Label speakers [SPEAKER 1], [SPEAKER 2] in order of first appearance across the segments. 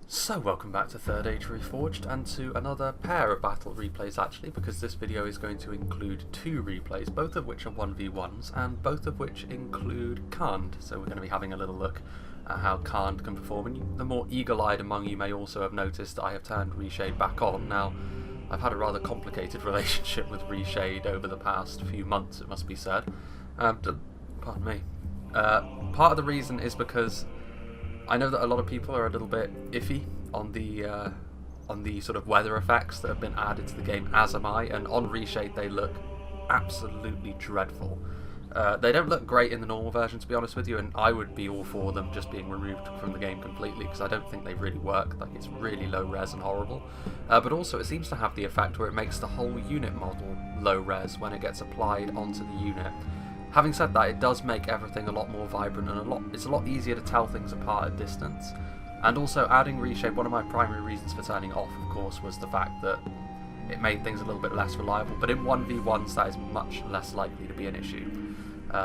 [SPEAKER 1] So welcome back to Third Age Reforged and to another pair of battle replays actually, because this video is going to include two replays, both of which are 1v1s and both of which include Khand. So we're going to be having a little look at how Khand can perform, and the more eagle-eyed among you may also have noticed that I have turned Reshade back on. Now, I've had a rather complicated relationship with Reshade over the past few months, it must be said. Pardon me. Part of the reason is because I know that a lot of people are a little bit iffy on the sort of weather effects that have been added to the game, as am I, and on Reshade they look absolutely dreadful. They don't look great in the normal version, to be honest with you, and I would be all for them just being removed from the game completely, because I don't think they really work. Like, it's really low res and horrible. But also it seems to have the effect where it makes the whole unit model low res when it gets applied onto the unit. Having said that, it does make everything a lot more vibrant and it's a lot easier to tell things apart at distance. And also, adding Reshade, one of my primary reasons for turning it off, of course, was the fact that it made things a little bit less reliable, but in 1v1s that is much less likely to be an issue.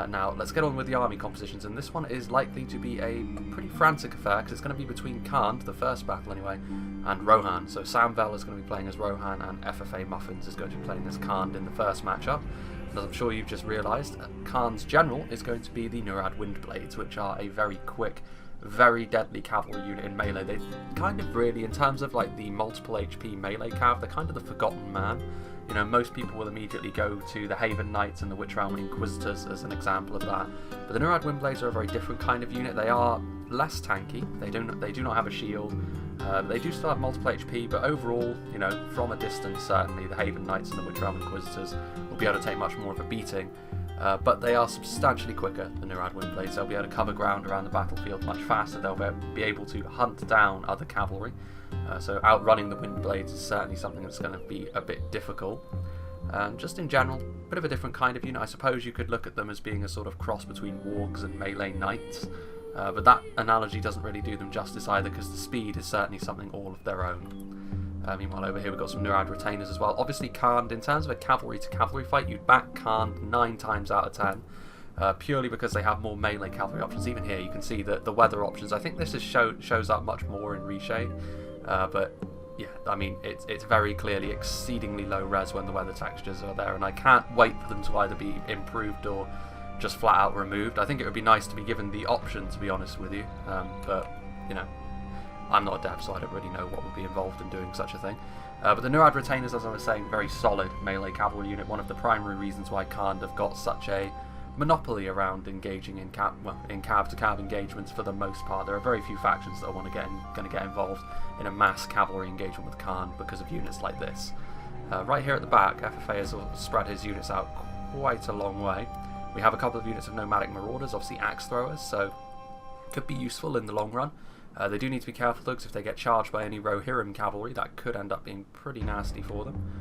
[SPEAKER 1] Now, let's get on with the army compositions, and this one is likely to be a pretty frantic affair, because it's going to be between Khand, the first battle anyway, and Rohan. So Samvel is going to be playing as Rohan, and FFA Muffins is going to be playing as Khand in the first matchup. And as I'm sure you've just realised, Khan's general is going to be the Nurad Windblades, which are a very quick, very deadly cavalry unit in melee. They kind of really, in terms of like the multiple HP melee cav, they're kind of the forgotten man. You know, most people will immediately go to the Haven Knights and the Witch Realm Inquisitors as an example of that. But the Nurad Windblades are a very different kind of unit. They are less tanky. They do not have a shield. They do still have multiple HP, but overall, you know, from a distance, certainly the Haven Knights and the Witch Realm Inquisitors will be able to take much more of a beating. But they are substantially quicker than Nurad Windblades. They'll be able to cover ground around the battlefield much faster. They'll be able to hunt down other cavalry. So outrunning the Windblades is certainly something that's going to be a bit difficult. Just in general, a bit of a different kind of unit. I suppose you could look at them as being a sort of cross between wargs and melee knights. But that analogy doesn't really do them justice either, because the speed is certainly something all of their own. Meanwhile, over here we've got some Nurad retainers as well. Obviously, Khand, in terms of a cavalry-to-cavalry fight, you'd back Khand 9 times out of 10, purely because they have more melee cavalry options. Even here, you can see that the weather options, I think this shows up much more in Reshade, but yeah, I mean, it's very clearly exceedingly low res when the weather textures are there, and I can't wait for them to either be improved or just flat out removed. I think it would be nice to be given the option, to be honest with you, but you know, I'm not a dev, so I don't really know what would be involved in doing such a thing. But the Nurad Retainers, as I was saying, very solid melee cavalry unit. One of the primary reasons why Khand have got such a monopoly around engaging in cav-to-cav engagements for the most part. There are very few factions that are going to get involved in a mass cavalry engagement with Khand because of units like this. Right here at the back, FFA has spread his units out quite a long way. We have a couple of units of nomadic marauders, obviously axe throwers, so could be useful in the long run. They do need to be careful though, because if they get charged by any Rohirrim cavalry, that could end up being pretty nasty for them.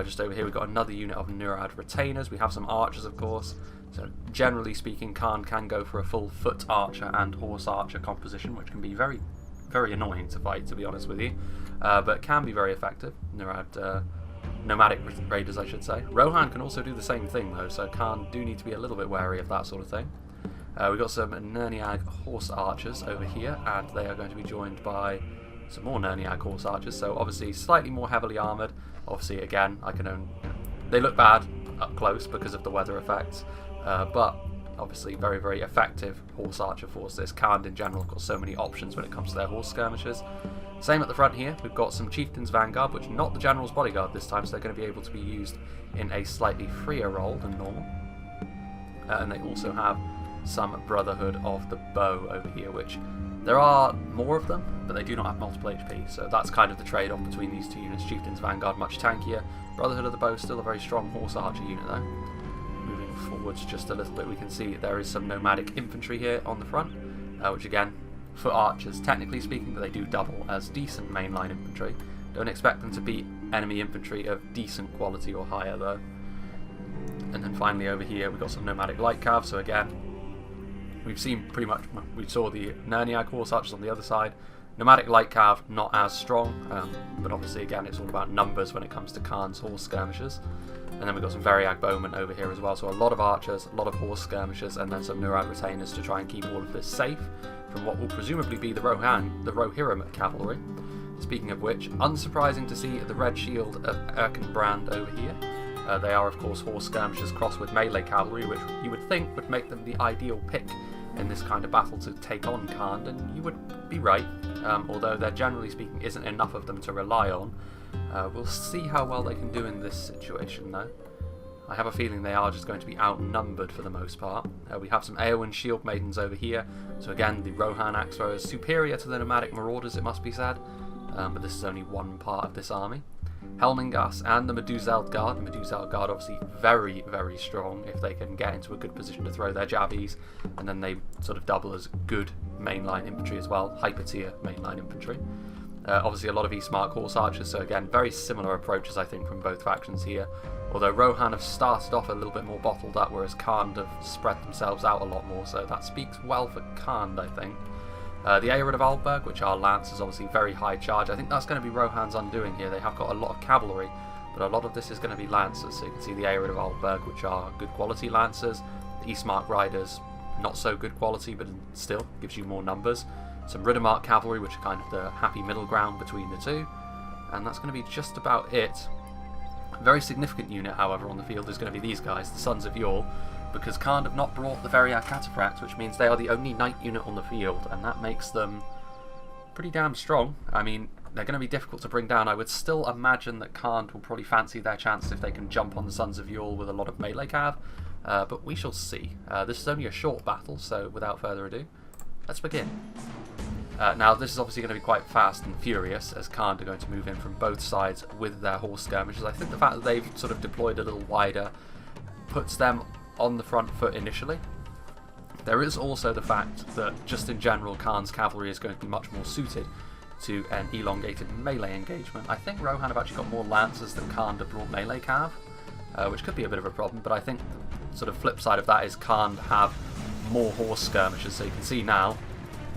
[SPEAKER 1] Just over here we've got another unit of Nurad retainers. We have some archers, of course. So generally speaking, Khand can go for a full foot archer and horse archer composition, which can be very, very annoying to fight, to be honest with you, but can be very effective. Nomadic raiders, I should say. Rohan can also do the same thing though, so Khand do need to be a little bit wary of that sort of thing. We've got some Nerniag horse archers over here, and they are going to be joined by some more Nerniag horse archers, so obviously slightly more heavily armoured. Obviously, again, they look bad up close because of the weather effects, but obviously very, very effective horse archer force. This Khand in general have got so many options when it comes to their horse skirmishers. Same at the front here, we've got some Chieftain's Vanguard, which are not the General's Bodyguard this time, so they're going to be able to be used in a slightly freer role than normal. And they also have some Brotherhood of the Bow over here, which there are more of them, but they do not have multiple HP, so that's kind of the trade-off between these two units. Chieftain's Vanguard much tankier, Brotherhood of the Bow still a very strong horse archer unit though. Moving forwards just a little bit, we can see there is some nomadic infantry here on the front, which again, foot archers technically speaking, but they do double as decent mainline infantry. Don't expect them to beat enemy infantry of decent quality or higher though. And then finally over here we've got some nomadic light cav, so again, we've seen pretty much, we saw the Nerniag horse archers on the other side. Nomadic light cav not as strong, but obviously again it's all about numbers when it comes to Khan's horse skirmishers. And then we've got some Variag Bowmen over here as well. So a lot of archers, a lot of horse skirmishers, and then some Nurad retainers to try and keep all of this safe from what will presumably be the Rohirrim cavalry. Speaking of which, unsurprising to see the red shield of Erkenbrand over here. They are, of course, horse skirmishers crossed with melee cavalry, which you would think would make them the ideal pick in this kind of battle to take on Khand, and you would be right, although there, generally speaking, isn't enough of them to rely on. We'll see how well they can do in this situation, though. I have a feeling they are just going to be outnumbered for the most part. We have some Eowyn Shield Maidens over here, so again, the Rohan axe throwers superior to the nomadic marauders, it must be said, but this is only one part of this army. Helmingas and the Meduseld Guard. The Meduseld Guard obviously very, very strong if they can get into a good position to throw their jabbies, and then they sort of double as good mainline infantry as well, hyper tier mainline infantry. Obviously a lot of Eastmark horse archers, so again, very similar approaches I think from both factions here, although Rohan have started off a little bit more bottled up, whereas Khand have spread themselves out a lot more, so that speaks well for Khand, I think. The Aelred of Alberg, which are lancers, obviously very high charge. I think that's going to be Rohan's undoing here. They have got a lot of cavalry, but a lot of this is going to be lancers. So you can see the Aelred of Alberg, which are good quality lancers. The Eastmark riders, not so good quality, but still gives you more numbers. Some Riddermark cavalry, which are kind of the happy middle ground between the two. And that's going to be just about it. A very significant unit, however, on the field is going to be these guys, the Sons of Yul, because Khand have not brought the Variag Cataphracts, which means they are the only knight unit on the field, and that makes them pretty damn strong. I mean, they're going to be difficult to bring down. I would still imagine that Khand will probably fancy their chances if they can jump on the Sons of Yul with a lot of melee cav, but we shall see. This is only a short battle, so without further ado, let's begin. Now, this is obviously going to be quite fast and furious, as Khand are going to move in from both sides with their horse skirmishers. I think the fact that they've sort of deployed a little wider puts them on the front foot initially. There is also the fact that, just in general, Khan's cavalry is going to be much more suited to an elongated melee engagement. I think Rohan have actually got more lancers than Khand have brought melee cav, which could be a bit of a problem, but I think the sort of flip side of that is Khand have more horse skirmishers, so you can see now,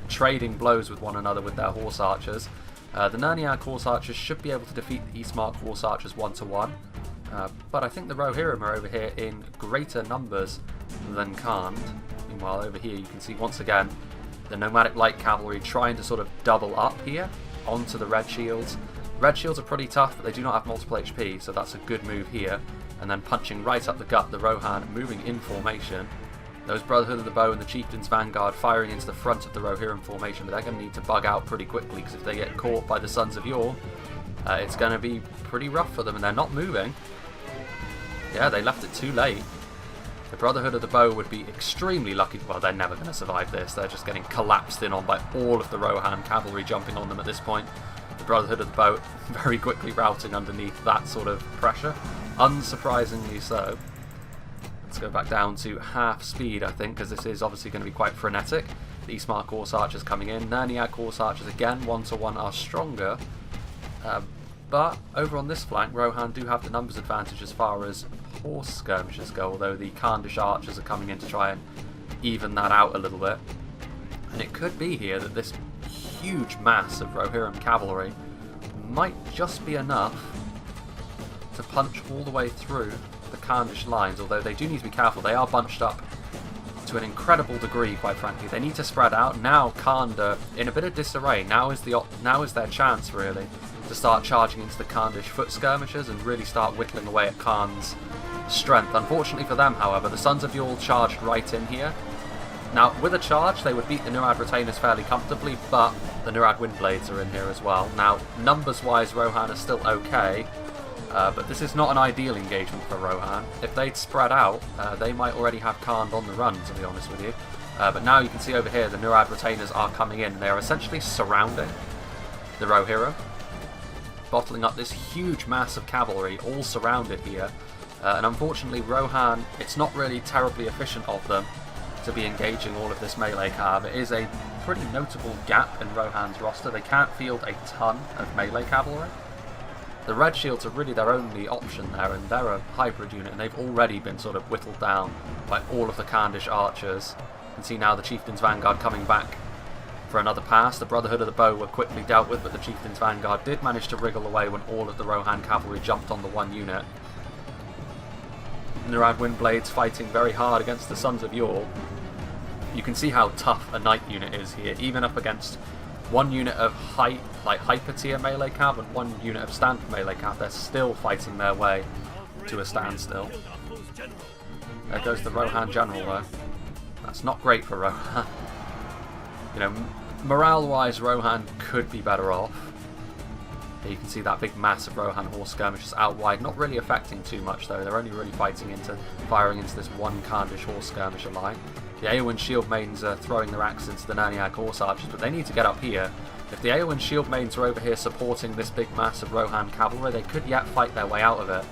[SPEAKER 1] trading blows with one another with their horse archers. The Nerniag horse archers should be able to defeat the Eastmark horse archers 1-to-1. But I think the Rohirrim are over here in greater numbers than Khand. Meanwhile, over here you can see once again the nomadic light cavalry trying to sort of double up here onto the red shields. Red shields are pretty tough, but they do not have multiple HP, so that's a good move here. And then punching right up the gut, the Rohan moving in formation. Those Brotherhood of the Bow and the Chieftain's Vanguard firing into the front of the Rohirrim formation, but they're going to need to bug out pretty quickly, because if they get caught by the Sons of Yul, it's going to be pretty rough for them, and they're not moving. Yeah, they left it too late. The Brotherhood of the Bow would be extremely lucky. Well, they're never going to survive this. They're just getting collapsed in on by all of the Rohan cavalry jumping on them at this point. The Brotherhood of the Bow very quickly routing underneath that sort of pressure. Unsurprisingly so. Let's go back down to half speed, I think, because this is obviously going to be quite frenetic. The Eastmark horse archers coming in. Nerniag horse archers again, 1-to-1 are stronger. But over on this flank, Rohan do have the numbers advantage as far as horse skirmishers go, although the Khandish archers are coming in to try and even that out a little bit. And it could be here that this huge mass of Rohirrim cavalry might just be enough to punch all the way through the Khandish lines, although they do need to be careful. They are bunched up to an incredible degree, quite frankly. They need to spread out. Now Khand are in a bit of disarray. Now is their chance, really, to start charging into the Khandish foot skirmishers and really start whittling away at Khan's strength. Unfortunately for them, however, the Sons of Yul charged right in here. Now, with a charge, they would beat the Nurad retainers fairly comfortably, but the Nurad Windblades are in here as well. Now, numbers-wise, Rohan are still okay, but this is not an ideal engagement for Rohan. If they'd spread out, they might already have Khand on the run, to be honest with you. But now you can see over here, the Nurad retainers are coming in. They are essentially surrounding the Rohirrim, bottling up this huge mass of cavalry, all surrounded here. And unfortunately, Rohan, it's not really terribly efficient of them to be engaging all of this melee cav. It is a pretty notable gap in Rohan's roster. They can't field a ton of melee cavalry. The red shields are really their only option there, and they're a hybrid unit, and they've already been sort of whittled down by all of the Khandish archers. You can see now the Chieftain's Vanguard coming back for another pass. The Brotherhood of the Bow were quickly dealt with, but the Chieftain's Vanguard did manage to wriggle away when all of the Rohan cavalry jumped on the one unit. Nurad Windblades fighting very hard against the Sons of Yore. You can see how tough a Knight unit is here, even up against one unit of hyper tier melee cav and one unit of standard melee cav. They're still fighting their way to a standstill. There goes the Rohan general though. That's not great for Rohan. You know, morale-wise, Rohan could be better off. Here you can see that big mass of Rohan horse skirmishers out wide, not really affecting too much though. They're only really firing into this one Khandish horse skirmisher line. The Eowyn shield maidens are throwing their axes into the Nerniag horse archers, but they need to get up here. If the Eowyn shield maidens are over here supporting this big mass of Rohan cavalry, they could yet fight their way out of it.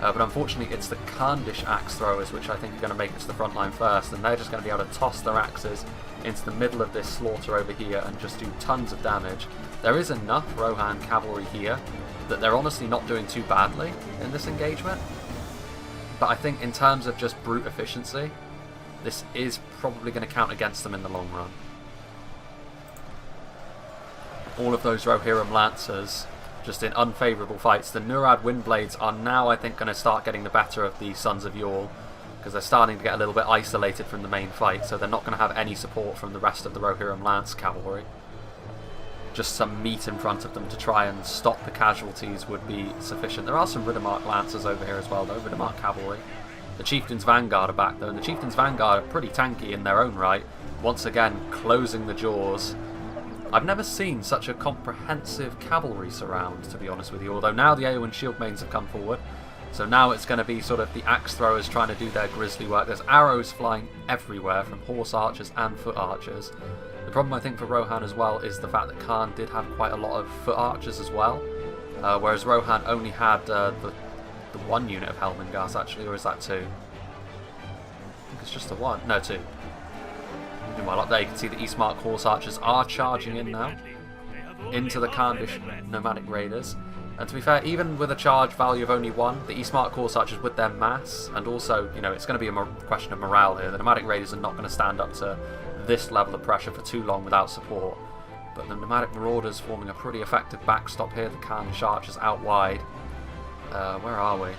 [SPEAKER 1] But unfortunately it's the Khandish axe throwers which I think are going to make it to the front line first, and they're just going to be able to toss their axes into the middle of this slaughter over here and just do tons of damage. There is enough Rohan cavalry here that they're honestly not doing too badly in this engagement, but I think in terms of just brute efficiency, this is probably going to count against them in the long run. All of those Rohirrim Lancers just in unfavourable fights. The Nurad Windblades are now, I think, going to start getting the better of the Sons of Yore, because they're starting to get a little bit isolated from the main fight, so they're not going to have any support from the rest of the Rohirrim Lance cavalry. Just some meat in front of them to try and stop the casualties would be sufficient. There are some Riddermark Lancers over here as well though, Riddermark cavalry. The Chieftain's Vanguard are back though, and the Chieftain's Vanguard are pretty tanky in their own right, once again closing the jaws. I've never seen such a comprehensive cavalry surround, to be honest with you, although now the Eowyn shield maidens have come forward, so now it's going to be sort of the axe throwers trying to do their grisly work. There's arrows flying everywhere from horse archers and foot archers. The problem I think for Rohan as well is the fact that Khan did have quite a lot of foot archers as well, whereas Rohan only had the one unit of Helmingast actually, or is that two? I think it's just the one. No, two. Meanwhile, up there you can see the Eastmark horse archers are charging in now into the Khandish nomadic raiders. And to be fair, even with a charge value of only one, the Eastmark horse archers with their mass, and also, you know, it's going to be a question of morale here. The nomadic raiders are not going to stand up to this level of pressure for too long without support. But the nomadic marauders forming a pretty effective backstop here. The Khandish archers out wide. Where are we?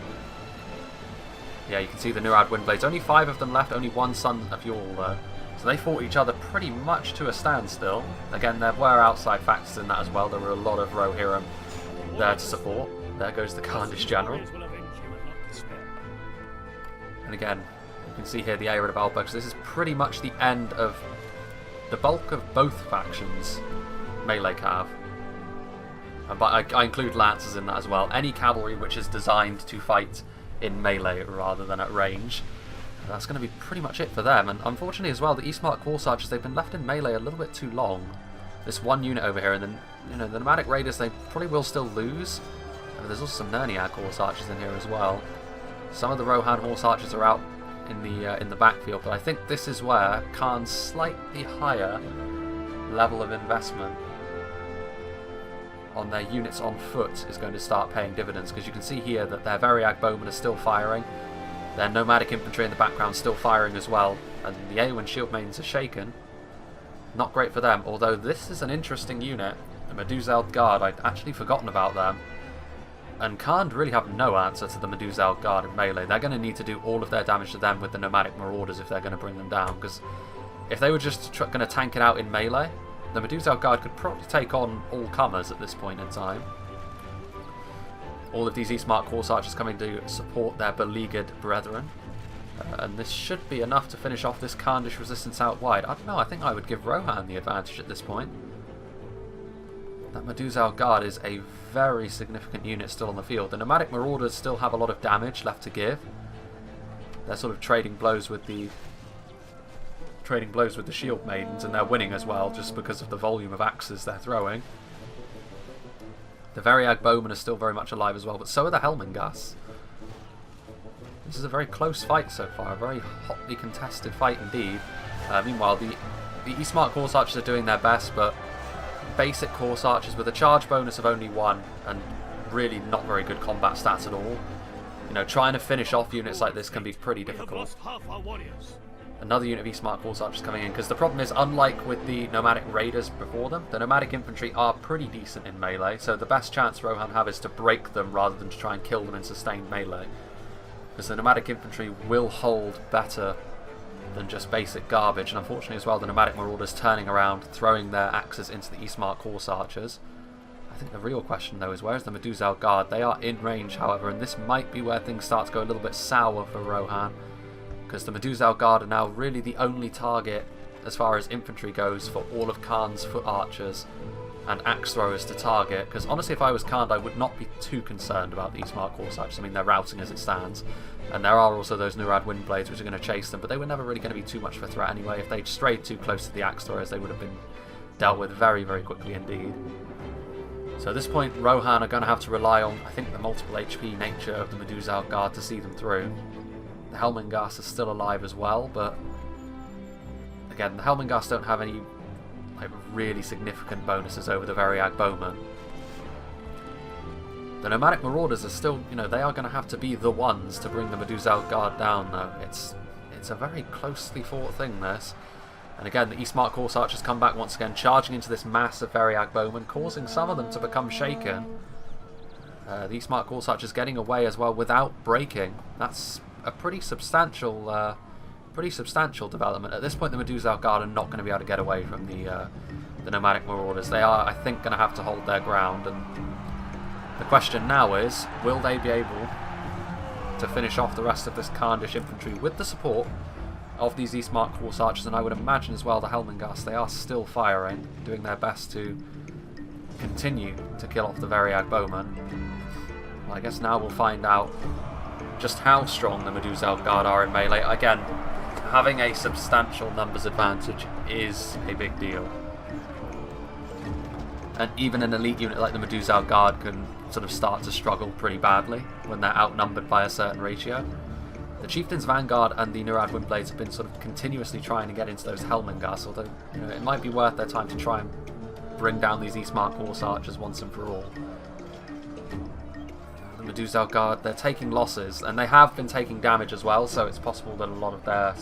[SPEAKER 1] Yeah, you can see the Nurad Windblades. Only 5 of them left, only one Son of Yore though. So they fought each other pretty much to a standstill. Again, there were outside factors in that as well. There were a lot of Rohirrim there to support. There goes the Khandish general. And again, you can see here the Arid of Albergs. This is pretty much the end of the bulk of both factions' melee cav. But I include lancers in that as well. Any cavalry which is designed to fight in melee rather than at range. That's going to be pretty much it for them. And unfortunately as well, the Eastmark horse archers, they've been left in melee a little bit too long. This one unit over here, and then, you know, the nomadic raiders, they probably will still lose. And there's also some Nerniag horse archers in here as well. Some of the Rohan horse archers are out in the backfield, but I think this is where Khan's slightly higher level of investment on their units on foot is going to start paying dividends, because you can see here that their Variag bowmen are still firing. Their nomadic infantry in the background still firing as well, and the Eowyn shield maidens are shaken. Not great for them, although this is an interesting unit. The Meduzeld Guard, I'd actually forgotten about them. And Khan really have no answer to the Meduzeld Guard in melee. They're going to need to do all of their damage to them with the nomadic marauders if they're going to bring them down, because if they were just going to tank it out in melee, the Meduzeld Guard could probably take on all comers at this point in time. All of these Eastmark horse archers coming to support their beleaguered brethren. And this should be enough to finish off this Khandish resistance out wide. I don't know, I think I would give Rohan the advantage at this point. That Meduzeld Guard is a very significant unit still on the field. The nomadic marauders still have a lot of damage left to give. They're sort of trading blows with the shield maidens, and they're winning as well just because of the volume of axes they're throwing. The Variag bowmen are still very much alive as well, but so are the Helmingas. This is a very close fight so far, a very hotly contested fight indeed. Meanwhile, the Eastmark horse archers are doing their best, but basic horse archers with a charge bonus of only 1 and really not very good combat stats at all. You know, trying to finish off units like this can be pretty difficult. Another unit of Eastmark horse archers coming in, because the problem is, unlike with the nomadic raiders before them, the nomadic infantry are pretty decent in melee, so the best chance Rohan have is to break them rather than to try and kill them in sustained melee. because the nomadic infantry will hold better than just basic garbage, and unfortunately as well the nomadic marauders turning around, throwing their axes into the Eastmark horse archers. I think the real question though is, where is the Medusel Guard? They are in range, however, and this might be where things start to go a little bit sour for Rohan, because the Medusel Guard are now really the only target as far as infantry goes for all of Khan's foot archers and axe throwers to target, because honestly if I was Khan I would not be too concerned about the Eastmark horse archers. I mean, they're routing as it stands, and there are also those Nurad Windblades which are going to chase them, but they were never really going to be too much of a threat anyway. If they'd strayed too close to the axe throwers they would have been dealt with very, very quickly indeed. So at this point Rohan are going to have to rely on, I think, the multiple HP nature of the Medusel Guard to see them through. The Helmengast is still alive as well, but again, the Helmengast don't have any really significant bonuses over the Variag Bowmen. The nomadic marauders are still, they are going to have to be the ones to bring the Medusel Guard down, though. It's a very closely fought thing, this. And again, the Eastmark horse archers come back once again, charging into this mass of Variag Bowmen, causing some of them to become shaken. The Eastmark horse archers getting away as well without breaking. That's a pretty substantial development. At this point the Medusel Guard are not going to be able to get away from the nomadic marauders. They are, I think, going to have to hold their ground, and the question now is, will they be able to finish off the rest of this Khandish infantry with the support of these Eastmark horse archers? And I would imagine as well the Helmengast, they are still firing, doing their best to continue to kill off the Variag Bowmen. Well, I guess now we'll find out just how strong the Medusel Guard are in melee. Again, having a substantial numbers advantage is a big deal. And even an elite unit like the Medusel Guard can sort of start to struggle pretty badly when they're outnumbered by a certain ratio. The Chieftain's Vanguard and the Nurad Windblades have been sort of continuously trying to get into those Helmengasts, although it might be worth their time to try and bring down these Eastmark horse archers once and for all. The Medusel Guard, they're taking losses, and they have been taking damage as well, so it's possible that a lot of their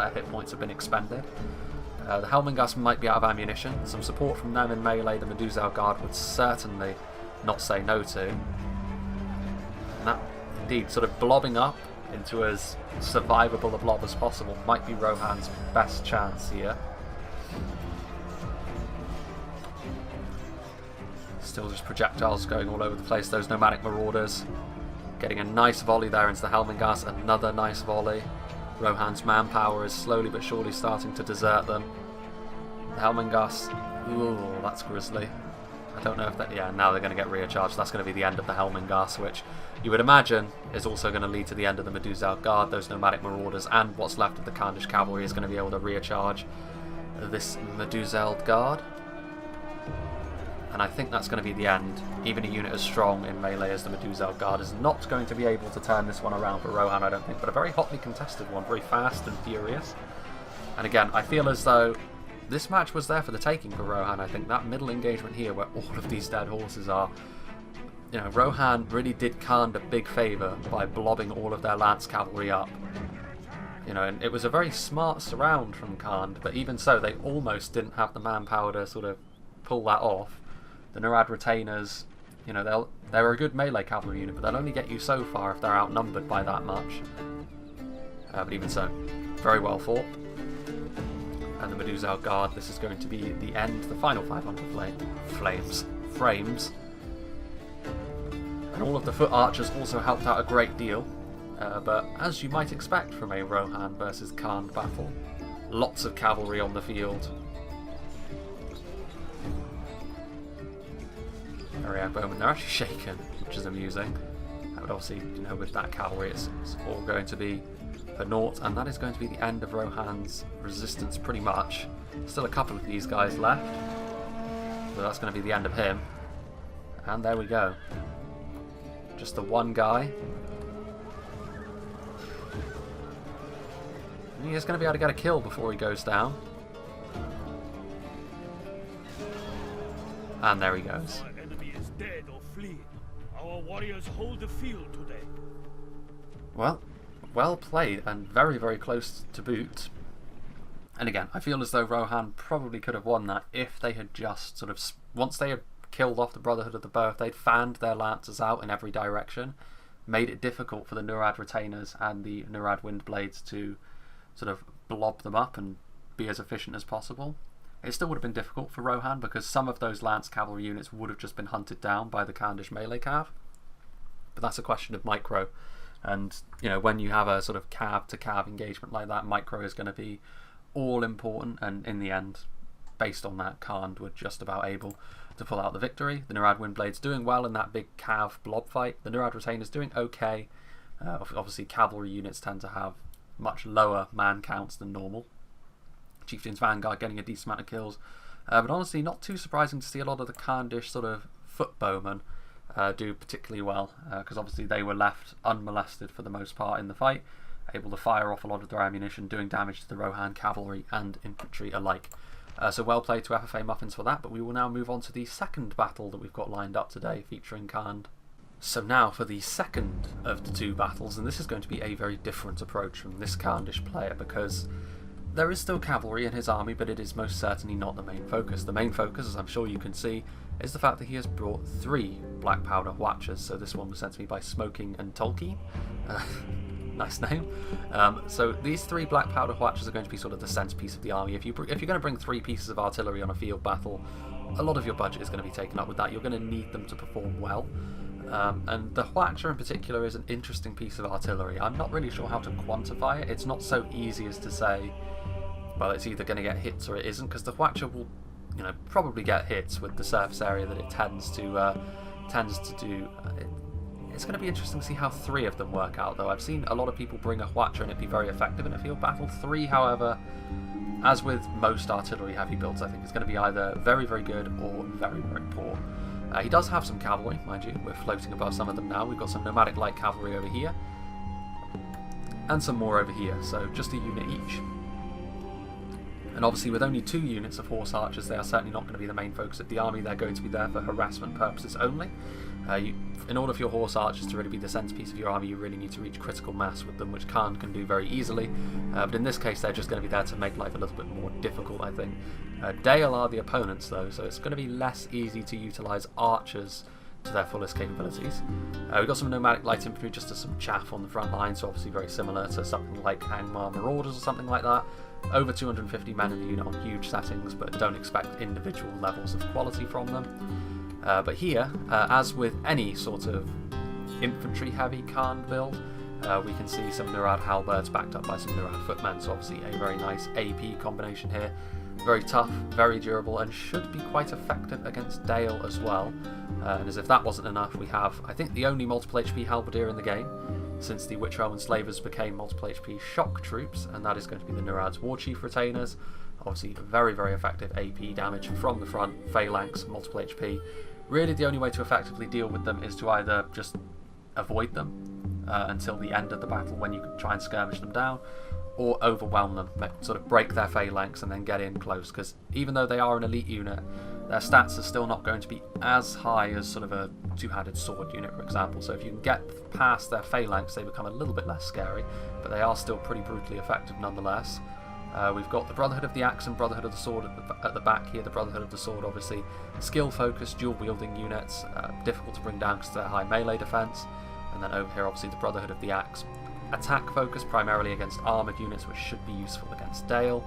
[SPEAKER 1] hit points have been expended. The Helmengast might be out of ammunition. Some support from them in melee the Medusel Guard would certainly not say no to. And that, indeed, sort of blobbing up into as survivable a blob as possible might be Rohan's best chance here. Still just projectiles going all over the place. Those nomadic marauders getting a nice volley there into the Helmengast. Another nice volley. Rohan's manpower is slowly but surely starting to desert them. The Helmengast, ooh, that's grisly. I don't know if that, yeah, now they're going to get recharged. That's going to be the end of the Helmengast, which you would imagine is also going to lead to the end of the Medusel Guard. Those nomadic marauders and what's left of the Khandish cavalry is going to be able to recharge this Medusel Guard. And I think that's going to be the end. Even a unit as strong in melee as the Medusel Guard is not going to be able to turn this one around for Rohan, I don't think, but a very hotly contested one, very fast and furious. And again, I feel as though this match was there for the taking for Rohan. I think that middle engagement here where all of these dead horses are, Rohan really did Khan a big favour by blobbing all of their lance cavalry up. And it was a very smart surround from Khan, but even so, they almost didn't have the manpower to sort of pull that off. The Nurad retainers, they're a good melee cavalry unit, but they'll only get you so far if they're outnumbered by that much. But even so, very well fought. And the Medusel Guard, this is going to be the end, the final 500 frames. And all of the foot archers also helped out a great deal. But as you might expect from a Rohan versus Khan battle, lots of cavalry on the field. Variag Bowmen, they're actually shaken, which is amusing. But obviously, with that cavalry, it's all going to be for naught, and that is going to be the end of Rohan's resistance, pretty much. Still a couple of these guys left, so that's going to be the end of him. And there we go. Just the one guy. And he's going to be able to get a kill before he goes down. And there he goes.
[SPEAKER 2] Dead or flee. Our warriors hold the field today.
[SPEAKER 1] Well played, and very, very close to boot. And again, I feel as though Rohan probably could have won that if they had just sort of, once they had killed off the Brotherhood of the Bow, if they'd fanned their lancers out in every direction, made it difficult for the Nurad retainers and the Nurad windblades to sort of blob them up and be as efficient as possible. It still would have been difficult for Rohan because some of those lance cavalry units would have just been hunted down by the Khandish melee cav. But that's a question of micro, and you know, when you have a sort of cav to cav engagement like that, micro is going to be all important, and in the end, based on that, Khand were just about able to pull out the victory. The Nurad windblades doing well in that big cav blob fight. The Nurad retainers doing okay. Obviously cavalry units tend to have much lower man counts than normal. Chieftain's Vanguard getting a decent amount of kills, but honestly not too surprising to see a lot of the Khandish sort of footbowmen do particularly well, because obviously they were left unmolested for the most part in the fight, able to fire off a lot of their ammunition, doing damage to the Rohan cavalry and infantry alike. So well played to FFA Muffins for that, but we will now move on to the second battle that we've got lined up today featuring Khand. So now for the second of the two battles, and this is going to be a very different approach from this Khandish player, because there is still cavalry in his army, but it is most certainly not the main focus. The main focus, as I'm sure you can see, is the fact that he has brought 3 black powder watchers. So this one was sent to me by Smoking and Tolkien. Nice name. So these 3 black powder watchers are going to be sort of the centerpiece of the army. If you're going to bring 3 pieces of artillery on a field battle, a lot of your budget is going to be taken up with that. You're going to need them to perform well. And the Hwatcher in particular is an interesting piece of artillery. I'm not really sure how to quantify it. It's not so easy as to say, well, it's either going to get hits or it isn't, because the Hwatcher will, you know, probably get hits with the surface area that it tends to do. It's going to be interesting to see how 3 of them work out, though. I've seen a lot of people bring a Hwatcher and it be very effective in a field battle. 3, however, as with most artillery heavy builds, I think it's going to be either very, very good or very, very poor. He does have some cavalry, mind you. We're floating above some of them now. We've got some nomadic light cavalry over here and some more over here, so just a unit each. And obviously with only 2 units of horse archers, they are certainly not going to be the main focus of the army. They're going to be there for harassment purposes only. In order for your horse archers to really be the centerpiece of your army, you really need to reach critical mass with them, which Khand can do very easily. But in this case, they're just going to be there to make life a little bit more difficult, I think. Dale are the opponents, though, so it's going to be less easy to utilise archers to their fullest capabilities. We've got some nomadic light infantry just as some chaff on the front line, so obviously very similar to something like Angmar Marauders or something like that. Over 250 men in the unit on huge settings, but don't expect individual levels of quality from them. But here, as with any sort of infantry heavy Khand build, we can see some Nurad halberds backed up by some Nurad footmen, so obviously a very nice AP combination here. Very tough, very durable, and should be quite effective against Dale as well. And as if that wasn't enough, we have, I think, the only multiple HP halberdier in the game, since the Witch Realm Enslavers became multiple HP shock troops, and that is going to be the Nurad's War Chief Retainers. Obviously very, very effective AP damage from the front, phalanx, multiple HP. Really the only way to effectively deal with them is to either just avoid them until the end of the battle when you can try and skirmish them down, or overwhelm them, sort of break their phalanx and then get in close, because even though they are an elite unit, their stats are still not going to be as high as sort of a 2-handed sword unit, for example. So if you can get past their phalanx, they become a little bit less scary, but they are still pretty brutally effective nonetheless. We've got the Brotherhood of the Axe and Brotherhood of the Sword at the back here. The Brotherhood of the Sword, obviously, skill-focused, dual-wielding units, difficult to bring down because they're high melee defense. And then over here, obviously, the Brotherhood of the Axe, attack-focused primarily against armoured units, which should be useful against Dale.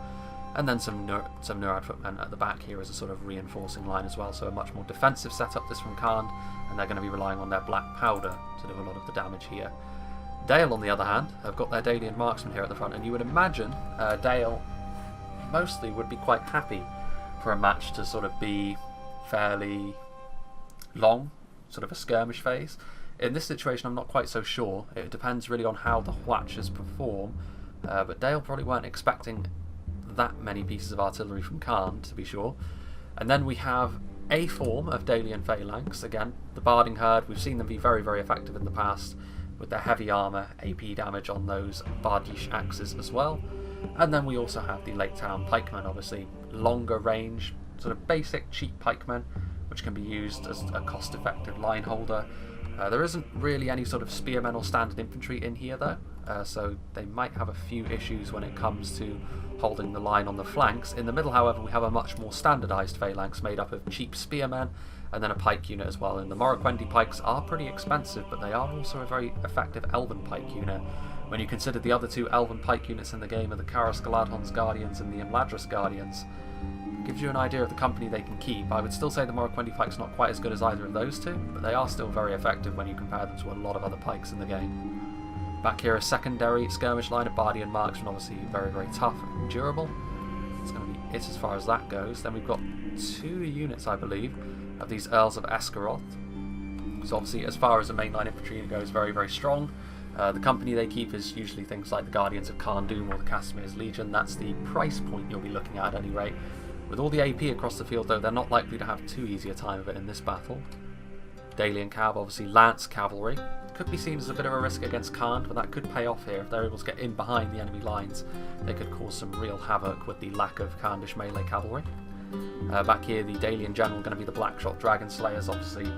[SPEAKER 1] And then some Nurad footmen at the back here as a sort of reinforcing line as well, so a much more defensive setup this from Khand, and they're going to be relying on their black powder to do a lot of the damage here. Dale, on the other hand, have got their Dalian marksmen here at the front, and you would imagine Dale mostly would be quite happy for a match to sort of be fairly long, sort of a skirmish phase. In this situation, I'm not quite so sure. It depends really on how the Hwatchers perform, but Dale probably weren't expecting that many pieces of artillery from Khand, to be sure. And then we have a form of Dalian phalanx. Again, the Barding Herd, we've seen them be very, very effective in the past with their heavy armour, AP damage on those Bardish axes as well. And then we also have the Lake Town pikemen, obviously longer range, sort of basic cheap pikemen, which can be used as a cost-effective line holder. There isn't really any sort of spearmen or standard infantry in here though, so they might have a few issues when it comes to holding the line on the flanks. In the middle, however, we have a much more standardised phalanx made up of cheap spearmen and then a pike unit as well. And the Morroquendi pikes are pretty expensive, but they are also a very effective elven pike unit. When you consider the other two elven pike units in the game are the Karas Galadhon's Guardians and the Imladris Guardians, it gives you an idea of the company they can keep. I would still say the Morroquendi pike's not quite as good as either of those two, but they are still very effective when you compare them to a lot of other pikes in the game. Back here, a secondary skirmish line of Bardian marksmen, obviously very, very tough and durable. It's going to be it as far as that goes. Then we've got 2 units, I believe, of these Earls of Escaroth. So obviously, as far as the mainline infantry unit goes, very, very strong. The company they keep is usually things like the Guardians of Khan Doom or the Casimir's Legion. That's the price point you'll be looking at any rate. With all the AP across the field, though, they're not likely to have too easy a time of it in this battle. Dalian Cav, obviously Lance Cavalry. Could be seen as a bit of a risk against Khand, but that could pay off here. If they're able to get in behind the enemy lines, they could cause some real havoc with the lack of Khandish melee cavalry. Back here, the Dalian General going to be the Blackshot Dragon Slayers, obviously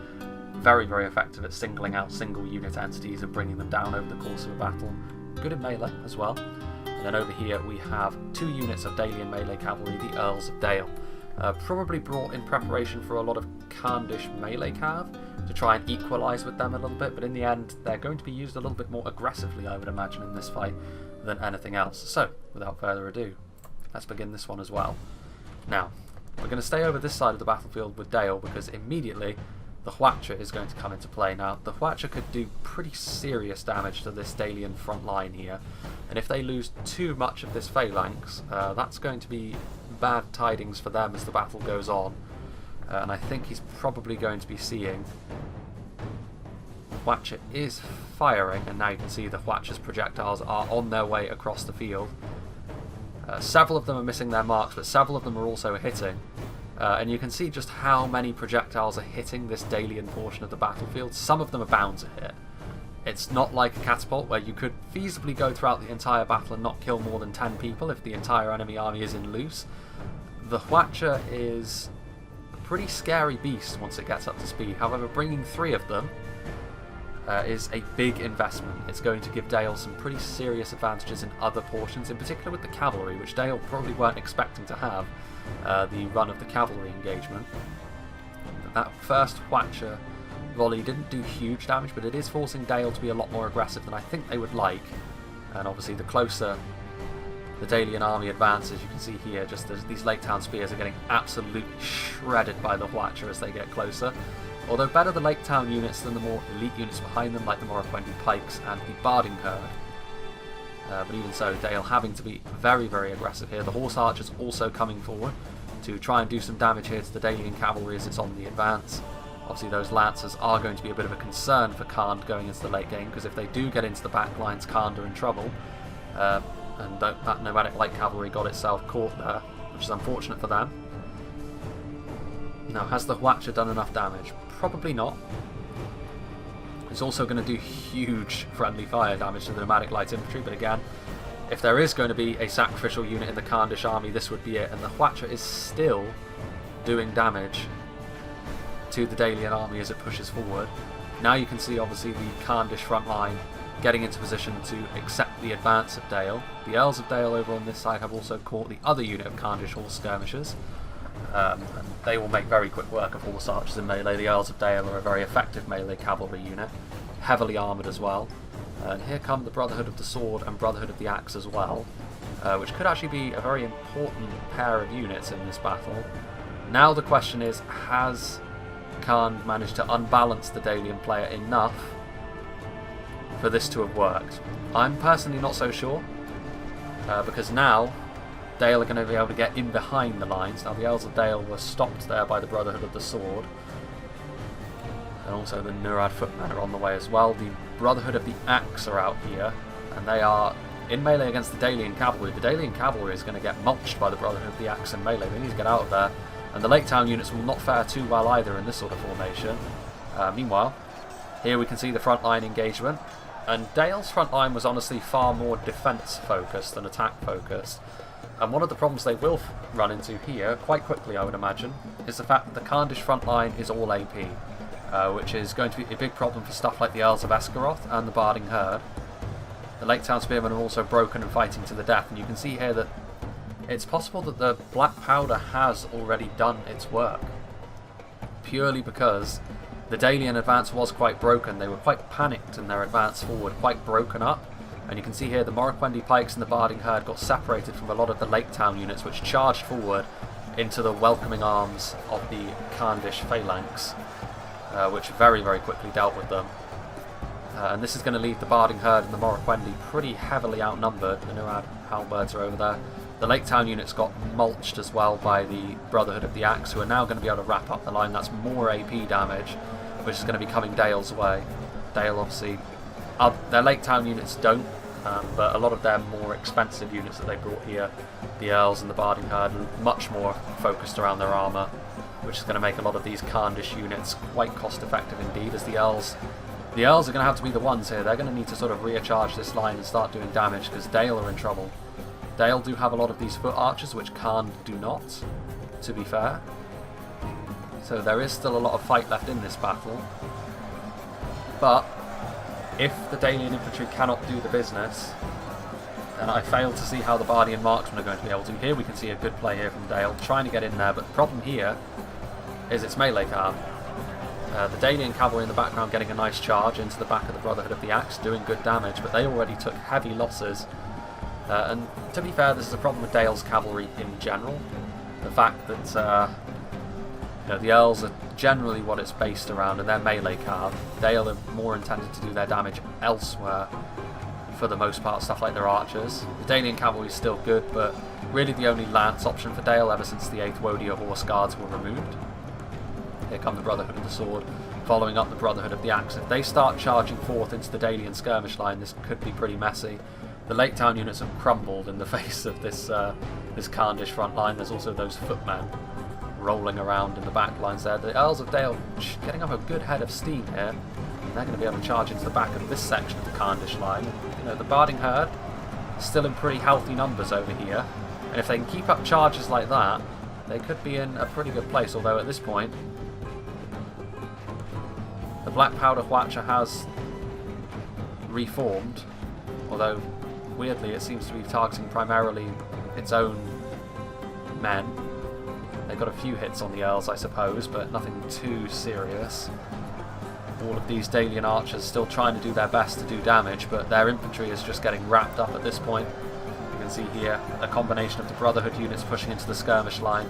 [SPEAKER 1] very, very effective at singling out single unit entities and bringing them down over the course of a battle. Good in melee as well. And then over here we have 2 units of Dalian melee cavalry, the Earls of Dale. Probably brought in preparation for a lot of Khandish melee cav to try and equalise with them a little bit, but in the end they're going to be used a little bit more aggressively, I would imagine, in this fight than anything else. So, without further ado, let's begin this one as well. Now, we're going to stay over this side of the battlefield with Dale because immediately the Hwacha is going to come into play. Now, the Hwacha could do pretty serious damage to this Dalian front line here, and if they lose too much of this phalanx, that's going to be bad tidings for them as the battle goes on. And I think he's probably going to be seeing Hwacha is firing, and now you can see the Hwacha's projectiles are on their way across the field. Several of them are missing their marks, but several of them are also hitting. And you can see just how many projectiles are hitting this Dalian portion of the battlefield. Some of them are bound to hit. It's not like a catapult where you could feasibly go throughout the entire battle and not kill more than 10 people if the entire enemy army is in loose. The Hwacha is a pretty scary beast once it gets up to speed. However, bringing 3 of them is a big investment. It's going to give Dale some pretty serious advantages in other portions, in particular with the cavalry, which Dale probably weren't expecting to have the run of the cavalry engagement. That first Hwacha volley didn't do huge damage, but it is forcing Dale to be a lot more aggressive than I think they would like. And obviously the closer the Dalian army advances, you can see here just these Lake Town spears are getting absolutely shredded by the Hwacha as they get closer. Although better the Lake Town units than the more elite units behind them, like the Morroquendi pikes and the Barding herd. But even so, Dale having to be very, very aggressive here. The Horse Archers also coming forward to try and do some damage here to the Dalian cavalry as it's on the advance. Obviously those Lancers are going to be a bit of a concern for Khand going into the late game, because if they do get into the back lines, Khand are in trouble. And that nomadic light cavalry got itself caught there, which is unfortunate for them. Now, has the Hwacha done enough damage? Probably not. It's also going to do huge friendly fire damage to the nomadic light infantry, but again, if there is going to be a sacrificial unit in the Khandish army, this would be it. And the Hwacha is still doing damage to the Dalian army as it pushes forward. Now you can see obviously the Khandish front line getting into position to accept the advance of Dale. The Earls of Dale over on this side have also caught the other unit of Khandish horse skirmishers, and they will make very quick work of horse archers in melee. The Earls of Dale are a very effective melee cavalry unit, heavily armoured as well. And here come the Brotherhood of the Sword and Brotherhood of the Axe as well, which could actually be a very important pair of units in this battle. Now the question is, has Khand managed to unbalance the Dalian player enough for this to have worked? I'm personally not so sure, because now Dale are going to be able to get in behind the lines. Now the Earls of Dale were stopped there by the Brotherhood of the Sword, and also the Nurad footmen are on the way as well. The Brotherhood of the Axe are out here, and they are in melee against the Dalian cavalry. The Dalian cavalry is going to get mulched by the Brotherhood of the Axe in melee. They need to get out of there, and the Lake Town units will not fare too well either in this sort of formation. Meanwhile, here we can see the frontline engagement, and Dale's front line was honestly far more defence focused than attack focused. And one of the problems they will run into here, quite quickly I would imagine, is the fact that the Khandish front line is all AP, which is going to be a big problem for stuff like the Earls of Escaroth and the Barding herd. The Lake Town Spearmen are also broken and fighting to the death, and you can see here that it's possible that the Black Powder has already done its work, purely because the Dalian advance was quite broken. They were quite panicked in their advance forward, quite broken up, and you can see here the Morroquendi Pikes and the Barding Herd got separated from a lot of the Lake Town units, which charged forward into the welcoming arms of the Khandish phalanx, which very, very quickly dealt with them. And this is going to leave the Barding Herd and the Morroquendi pretty heavily outnumbered. The Nurad Halberds are over there. The Lake Town units got mulched as well by the Brotherhood of the Axe, who are now going to be able to wrap up the line. That's more AP damage, which is going to be coming Dale's way. Dale, obviously, their Lake Town units don't, but a lot of their more expensive units that they brought here, the Earls and the Barding Herd, are much more focused around their armour, which is going to make a lot of these Khandish units quite cost effective indeed, as the Earls are going to have to be the ones here. They're going to need to sort of recharge this line and start doing damage, because Dale are in trouble. Dale do have a lot of these foot archers, which Khan do not, to be fair. So there is still a lot of fight left in this battle. But if the Dalian infantry cannot do the business, then I fail to see how the Bardian marksmen are going to be able to. Here we can see a good play here from Dale, trying to get in there, but the problem here is it's melee card. The Dalian cavalry in the background getting a nice charge into the back of the Brotherhood of the Axe, doing good damage, but they already took heavy losses. And to be fair, this is a problem with Dale's cavalry in general. The fact that the Earls are generally what it's based around, and they're melee card. Dale are more intended to do their damage elsewhere, for the most part, stuff like their archers. The Dalian cavalry is still good, but really the only lance option for Dale ever since the 8th Wodia Horse Guards were removed. Here come the Brotherhood of the Sword, following up the Brotherhood of the Axe. If they start charging forth into the Dalian skirmish line, this could be pretty messy. The Lake Town units have crumbled in the face of this Khandish front line. There's also those footmen rolling around in the back lines there. The Earls of Dale getting up a good head of steam here. And they're going to be able to charge into the back of this section of the Khandish line. And, the Barding Herd still in pretty healthy numbers over here. And if they can keep up charges like that, they could be in a pretty good place. Although at this point, the Black Powder Hwacha has reformed. Although, weirdly, it seems to be targeting primarily its own men. They got a few hits on the Earls, I suppose, but nothing too serious. All of these Dalian archers still trying to do their best to do damage, but their infantry is just getting wrapped up at this point. You can see here a combination of the Brotherhood units pushing into the skirmish line,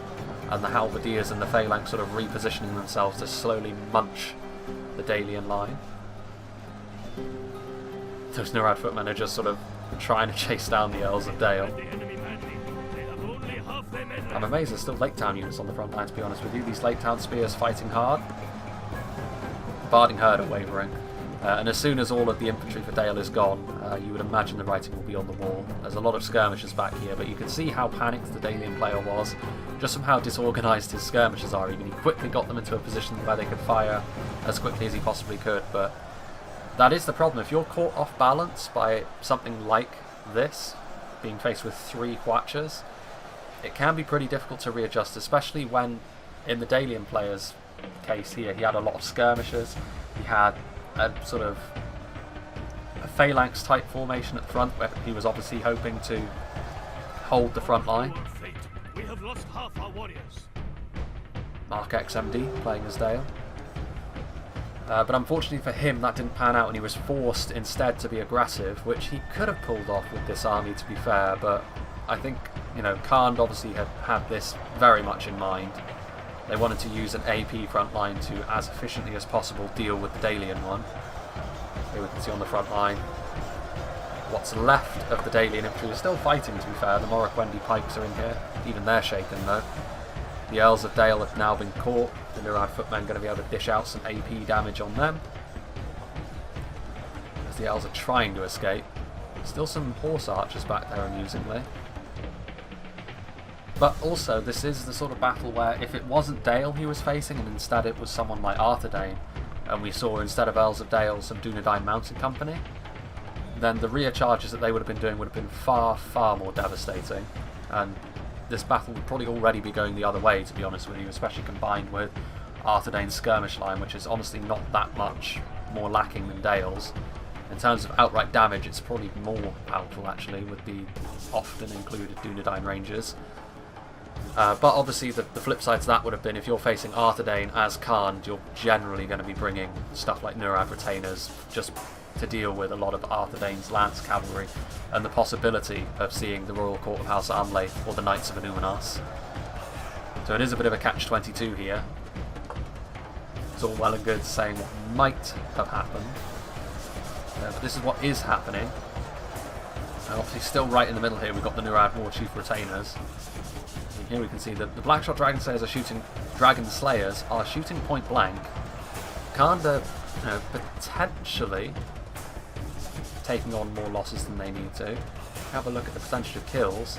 [SPEAKER 1] and the Halberdiers and the Phalanx sort of repositioning themselves to slowly munch the Dalian line. Those Nurad footmen are just sort of trying to chase down the Earls of Dale. I'm amazed there's still Lake Town units on the front line, to be honest with you. These Lake Town spears fighting hard. Barding Herd are wavering. And as soon as all of the infantry for Dale is gone, you would imagine the writing will be on the wall. There's a lot of skirmishers back here, but you can see how panicked the Dalian player was, just from how disorganised his skirmishers are. Even he quickly got them into a position where they could fire as quickly as he possibly could, but that is the problem. If you're caught off balance by something like this, being faced with 3 Hwachas, it can be pretty difficult to readjust, especially when, in the Dalian player's case here, he had a lot of skirmishers, he had a sort of a phalanx type formation at the front, where he was obviously hoping to hold the front line.
[SPEAKER 2] We have lost half our warriors.
[SPEAKER 1] Mark XMD playing as Dale. But unfortunately for him, that didn't pan out, and he was forced instead to be aggressive, which he could have pulled off with this army, to be fair, but I think, Khan obviously had this very much in mind. They wanted to use an AP front line to, as efficiently as possible, deal with the Dalian one. Here we can see on the front line what's left of the Dalian infantry is still fighting, to be fair. The Morroquendi Pikes are in here. Even they're shaken, though. The Earls of Dale have now been caught. The Nurad footmen going to be able to dish out some AP damage on them, as the Earls are trying to escape. Still some horse archers back there, amusingly. But also, this is the sort of battle where if it wasn't Dale he was facing, and instead it was someone like Arthedain, and we saw, instead of Earls of Dale, some Dunedain Mounted Company, then the rear charges that they would have been doing would have been far, far more devastating. And this battle would probably already be going the other way, to be honest with you, especially combined with Arthedain's skirmish line, which is honestly not that much more lacking than Dale's. In terms of outright damage, it's probably more powerful actually, with the often included Dunedain Rangers. But obviously the flip side to that would have been if you're facing Arthedain as Khan, you're generally going to be bringing stuff like Nurad Retainers just to deal with a lot of Arthedain's Lance Cavalry and the possibility of seeing the Royal Court of House Amleth or the Knights of Illuminas. So it is a bit of a catch-22 here. It's all well and good saying what might have happened, but this is what is happening. And obviously still right in the middle here we've got the Nurad War Chief Retainers. And here we can see that the Blackshot Dragon Slayers are shooting point blank. Kinda, potentially taking on more losses than they need to. Have a look at the percentage of kills.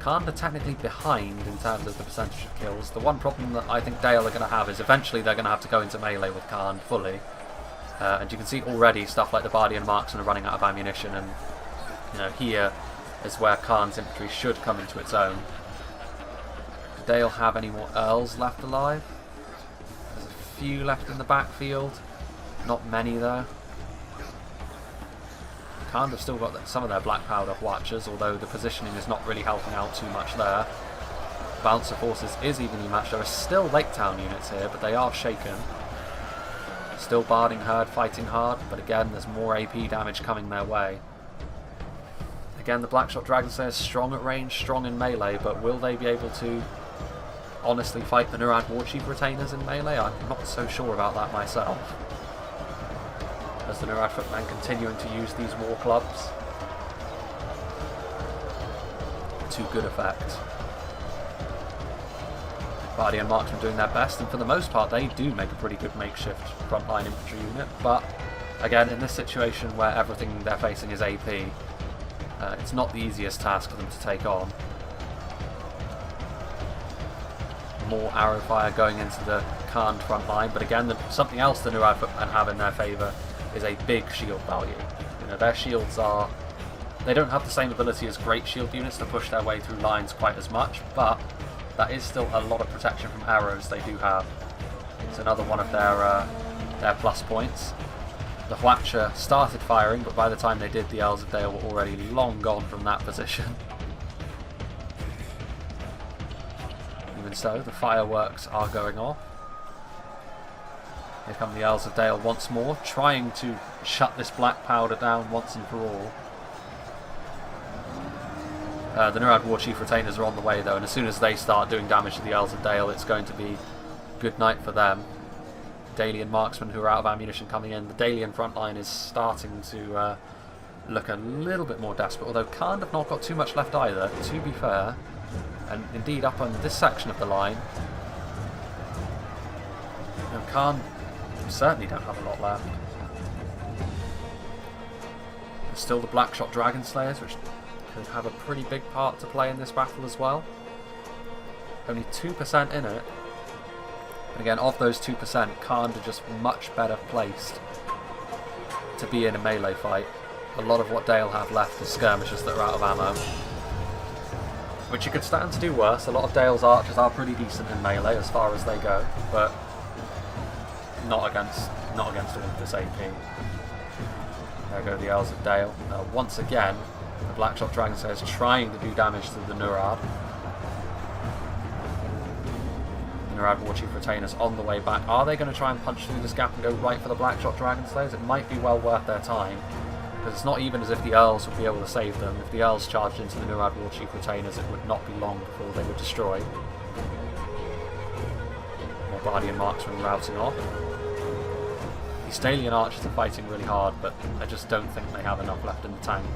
[SPEAKER 1] Kinda technically behind in terms of the percentage of kills. The one problem that I think Dale are going to have is eventually they're going to have to go into melee with Khan fully. And you can see already stuff like the Bardian Marksmen are running out of ammunition, and here is where Khan's infantry should come into its own. Do Dale have any more Earls left alive? There's a few left in the backfield. Not many though. Khan have still got some of their black powder Watchers, although the positioning is not really helping out too much there. Balance of forces is evenly matched. There are still Lake Town units here, but they are shaken. Still Barding Herd fighting hard, but again there's more AP damage coming their way. Again, the Blackshot Dragon Slayer is strong at range, strong in melee, but will they be able to honestly fight the Nurad War Chief Retainers in melee? I'm not so sure about that myself. As the Nurad Footmen continuing to use these war clubs to good effect. Bardian Marksmen doing their best, and for the most part they do make a pretty good makeshift frontline infantry unit, but again in this situation where everything they're facing is AP, it's not the easiest task for them to take on. More arrow fire going into the Khan front line, but again something else the Nurad Footmen have in their favour is a big shield value. Their shields they don't have the same ability as great shield units to push their way through lines quite as much, but that is still a lot of protection from arrows they do have. It's another one of their plus points. The Watcher started firing, but by the time they did, the Earls of Dale were already long gone from that position. Even so, the fireworks are going off. Here come the Earls of Dale once more, trying to shut this black powder down once and for all. The Nurad War Chief Retainers are on the way though, and as soon as they start doing damage to the Earls of Dale, it's going to be good night for them. Dalian Marksmen who are out of ammunition coming in. The Dalian front line is starting to look a little bit more desperate, although Khan have not got too much left either, to be fair. And indeed up on this section of the line, Khan certainly don't have a lot left. There's still the Blackshot Dragon Slayers, which could have a pretty big part to play in this battle as well. Only 2% in it. And again, of those 2%, Khan are just much better placed to be in a melee fight. A lot of what Dale have left is skirmishers that are out of ammo, which you could stand to do worse. A lot of Dale's archers are pretty decent in melee as far as they go, but not against all of this AP. There go the Earls of Dale. Once again, the Blackshot Dragon Slayer is trying to do damage to the Nurad. The Nurad War Chief Retainers on the way back. Are they going to try and punch through this gap and go right for the Blackshot Dragon Slayers? It might be well worth their time, because it's not even as if the Earls would be able to save them. If the Earls charged into the Nurad War Chief Retainers, it would not be long before they were destroyed. More Bardian Marksmen routing off. These Dalian archers are fighting really hard, but I just don't think they have enough left in the tank.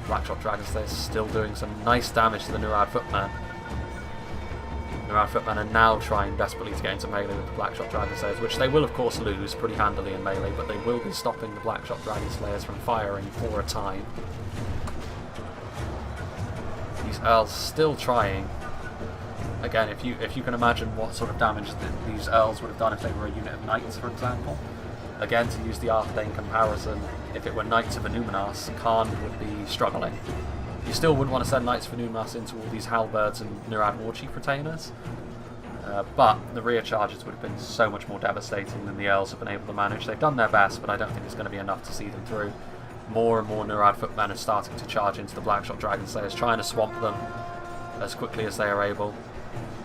[SPEAKER 1] Blackshot Dragon Slayers still doing some nice damage to the Nurad Footmen. Nurad Footmen are now trying desperately to get into melee with the Blackshot Dragon Slayers, which they will of course lose pretty handily in melee, but they will be stopping the Blackshot Dragon Slayers from firing for a time. These Earls still trying. Again, if you can imagine what sort of damage these Earls would have done if they were a unit of Knights, for example. Again, to use the Arthedain comparison, if it were Knights of Illuminas, Khan would be struggling. You still wouldn't want to send Knights of Illuminas into all these halberds and Nurad War Chief Retainers. But the rear charges would have been so much more devastating than the Earls have been able to manage. They've done their best, but I don't think it's going to be enough to see them through. More and more Nurad footmen are starting to charge into the Blackshot Dragon Slayers, trying to swamp them as quickly as they are able.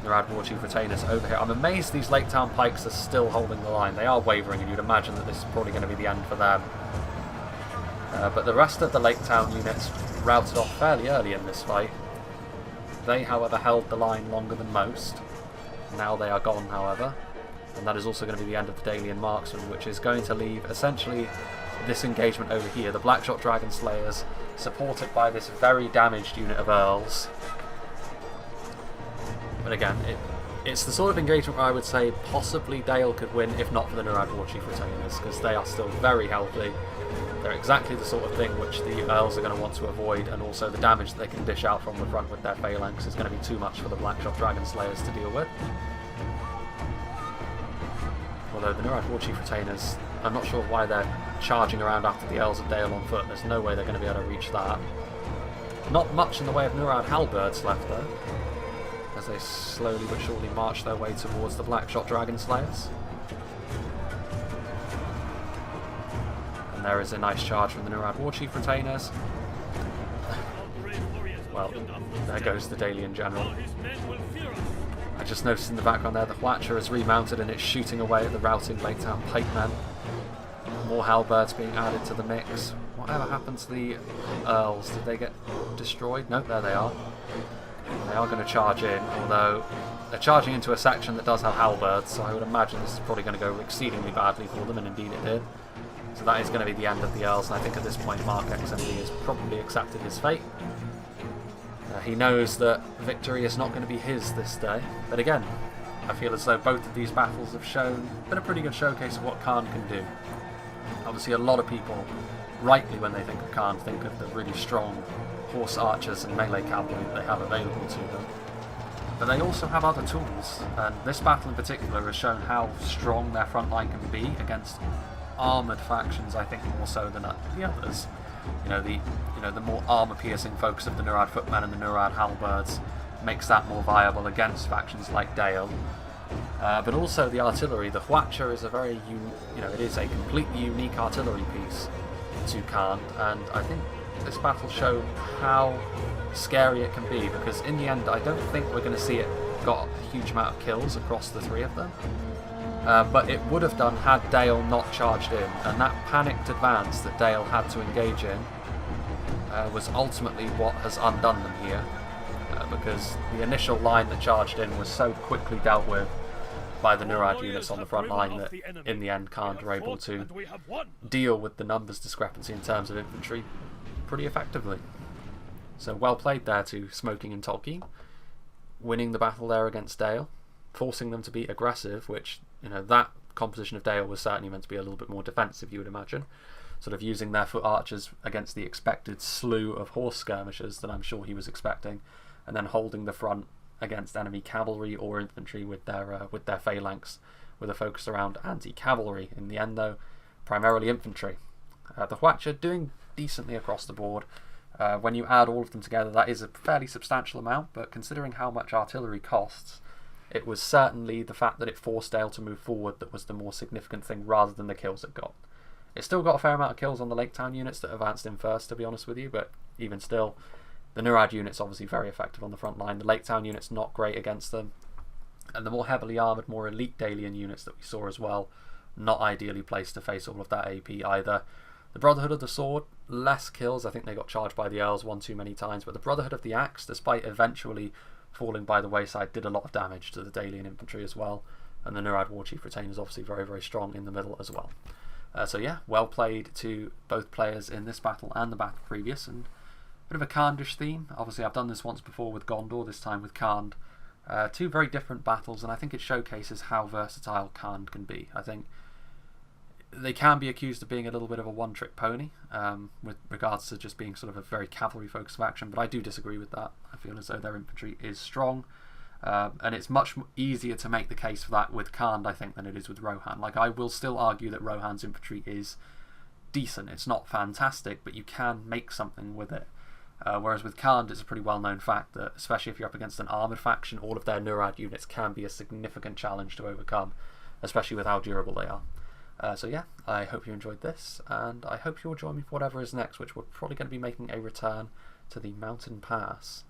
[SPEAKER 1] Nurad Warchief retainers over here. I'm amazed these Lake Town pikes are still holding the line. They are wavering, and you'd imagine that this is probably going to be the end for them. But the rest of the Lake Town units routed off fairly early in this fight. They, however, held the line longer than most. Now they are gone, however. And that is also going to be the end of the Dalian Marksman, which is going to leave essentially this engagement over here. The Blackshot Dragon Slayers, supported by this very damaged unit of Earls. But again, it's the sort of engagement where I would say possibly Dale could win if not for the Nurad Warchief retainers, because they are still very healthy. They're exactly the sort of thing which the Earls are going to want to avoid, and also the damage that they can dish out from the front with their phalanx is going to be too much for the Blackshot Dragon Slayers to deal with. Although the Nurad Warchief retainers, I'm not sure why they're charging around after the Earls of Dale on foot. There's no way they're going to be able to reach that. Not much in the way of Nurad halberds left though, as they slowly but surely march their way towards the Blackshot Dragon Slayers. And there is a nice charge from the Nurad Warchief retainers. Well, there goes the Dalian general. I just noticed in the background there the Fletcher is remounted and it's shooting away at the routing Lake Town pikemen. More halberds being added to the mix. Whatever happened to the Earls? Did they get destroyed? Nope, there they are. They are going to charge in, although they're charging into a section that does have halberds, so I would imagine this is probably going to go exceedingly badly for them, and indeed it did. So that is going to be the end of the Earls, and I think at this point Mark XMD has probably accepted his fate. He knows that victory is not going to be his this day, but again, I feel as though both of these battles have been a pretty good showcase of what Khan can do. Obviously a lot of people, rightly when they think of Khan, think of the really strong horse archers and melee cavalry that they have available to them. But they also have other tools, and this battle in particular has shown how strong their front line can be against armoured factions, I think more so than the others. The more armour-piercing focus of the Nurad footmen and the Nurad halberds makes that more viable against factions like Dale. But also the artillery. The Fletcher is it is a completely unique artillery piece to Khan, and I think this battle showed how scary it can be, because in the end I don't think we're going to see it got a huge amount of kills across the three of them. But it would have done had Dale not charged in, and that panicked advance that Dale had to engage in was ultimately what has undone them here, because the initial line that charged in was so quickly dealt with by the Nurad units on the front line that in the end Khan were able to deal with the numbers discrepancy in terms of infantry pretty effectively. So well played there to Smoking and Tolkien, winning the battle there against Dale, forcing them to be aggressive, which, that composition of Dale was certainly meant to be a little bit more defensive, you would imagine, sort of using their foot archers against the expected slew of horse skirmishers that I'm sure he was expecting, and then holding the front against enemy cavalry or infantry with their phalanx, with a focus around anti-cavalry. In the end though, primarily infantry. The Fletcher doing decently across the board. When you add all of them together, that is a fairly substantial amount, but considering how much artillery costs, it was certainly the fact that it forced Dale to move forward that was the more significant thing, rather than the kills it got. It still got a fair amount of kills on the Lake Town units that advanced in first, to be honest with you, but even still, the Nurad units obviously very effective on the front line. The Lake Town units not great against them, and the more heavily armoured, more elite Dalian units that we saw as well, not ideally placed to face all of that AP either. The Brotherhood of the Sword, less kills. I think they got charged by the Earls one too many times, but the Brotherhood of the Axe, despite eventually falling by the wayside, did a lot of damage to the Dalian infantry as well, and the Nurad Warchief retainers obviously very, very strong in the middle as well. So yeah, well played to both players in this battle and the battle previous, and a bit of a Khandish theme. Obviously I've done this once before with Gondor, this time with Khan. Two very different battles, and I think it showcases how versatile Khan can be. I think they can be accused of being a little bit of a one-trick pony with regards to just being sort of a very cavalry-focused faction, but I do disagree with that. I feel as though their infantry is strong, and it's much easier to make the case for that with Khan, I think, than it is with Rohan. Like, I will still argue that Rohan's infantry is decent. It's not fantastic, but you can make something with it. Whereas with Khand, it's a pretty well-known fact that, especially if you're up against an armoured faction, all of their Nurad units can be a significant challenge to overcome, especially with how durable they are. So yeah, I hope you enjoyed this, and I hope you'll join me for whatever is next, which we're probably going to be making a return to the Mountain Pass.